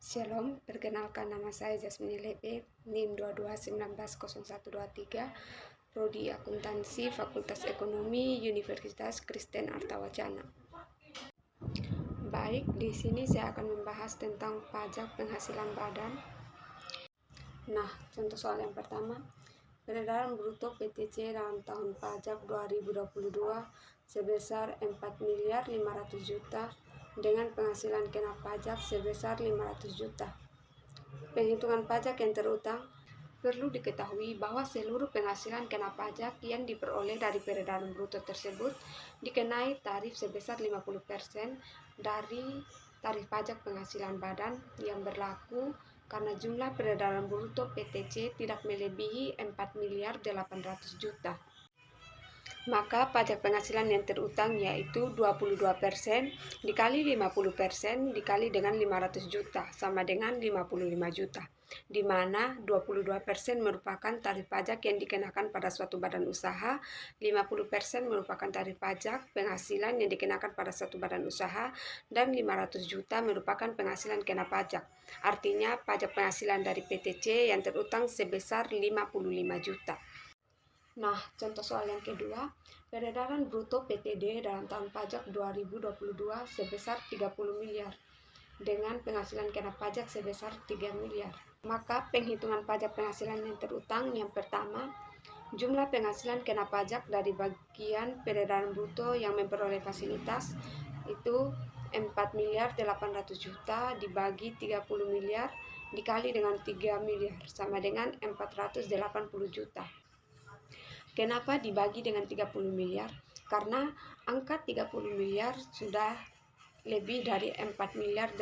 Shalom, perkenalkan nama saya Jasmine Lepe, NIM 22190123, Prodi Akuntansi, Fakultas Ekonomi, Universitas Kristen Artawacana. Baik, di sini saya akan membahas tentang pajak penghasilan badan. Nah, contoh soal yang pertama, peredaran bruto PTC dalam tahun pajak 2022 sebesar 4.500 juta dengan penghasilan kena pajak sebesar 500 juta. Penghitungan pajak yang terutang. Perlu diketahui bahwa seluruh penghasilan kena pajak yang diperoleh dari peredaran bruto tersebut dikenai tarif sebesar 50% dari tarif pajak penghasilan badan yang berlaku karena jumlah peredaran bruto PTC tidak melebihi 4.800 juta. Maka pajak penghasilan yang terutang yaitu 22% dikali 50% dikali dengan 500 juta sama dengan 55 juta. Di mana 22% merupakan tarif pajak yang dikenakan pada suatu badan usaha, 50% merupakan tarif pajak penghasilan yang dikenakan pada suatu badan usaha, dan 500 juta merupakan penghasilan kena pajak. Artinya pajak penghasilan dari PTC yang terutang sebesar 55 juta. Nah, contoh soal yang kedua, peredaran bruto PTD dalam tahun pajak 2022 sebesar 30 miliar dengan penghasilan kena pajak sebesar 3 miliar. Maka penghitungan pajak penghasilan yang terutang yang pertama, jumlah penghasilan kena pajak dari bagian peredaran bruto yang memperoleh fasilitas itu 4.800 juta dibagi 30 miliar dikali dengan 3 miliar sama dengan 480 juta. Kenapa dibagi dengan 30 miliar? Karena angka 30 miliar sudah lebih dari 4.800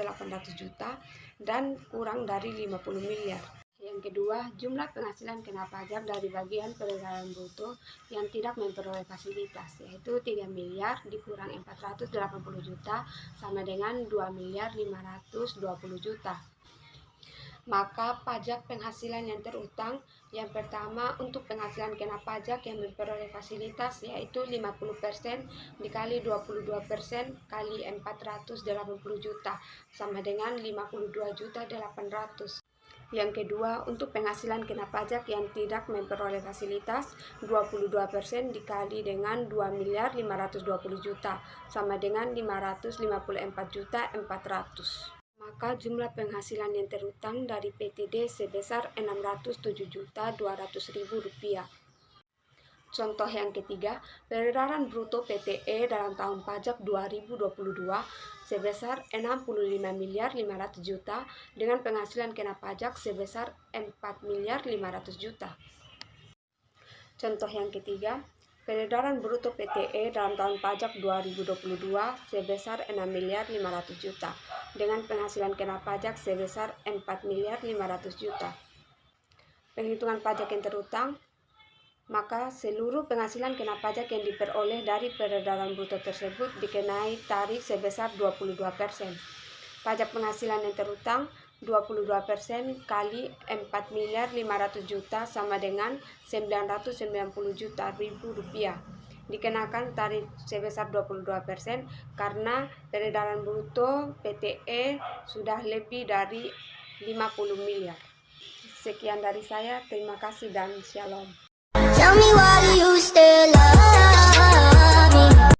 juta dan kurang dari 50 miliar. Yang kedua, jumlah penghasilan kena pajak dari bagian peredaran bruto yang tidak memperoleh fasilitas, yaitu 3 miliar dikurang 480 juta sama dengan 2.520 juta. Maka pajak penghasilan yang terutang yang pertama untuk penghasilan kena pajak yang memperoleh fasilitas yaitu 50% dikali 22% kali 480 juta sama dengan 52.800. Yang kedua, untuk penghasilan kena pajak yang tidak memperoleh fasilitas 22% dikali dengan 2.520 juta sama dengan 554.400. Maka jumlah penghasilan yang terutang dari PTD sebesar 607.200.000 rupiah. Contoh yang ketiga, peredaran bruto PTE dalam tahun pajak 2022 sebesar 65.500 juta dengan penghasilan kena pajak sebesar 4.500 juta. Contoh yang ketiga, peredaran bruto PTE dalam tahun pajak 2022 sebesar 6.500 juta dengan penghasilan kena pajak sebesar 4.500 juta. Penghitungan pajak yang terutang, maka seluruh penghasilan kena pajak yang diperoleh dari peredaran bruto tersebut dikenai tarif sebesar 22%. Pajak penghasilan yang terutang 22% kali 4.500 juta sama dengan 990 juta ribu rupiah. Dikenakan tarif sebesar 22% karena peredaran bruto PTE sudah lebih dari 50 miliar. Sekian dari saya, terima kasih dan shalom. Tell me why you still love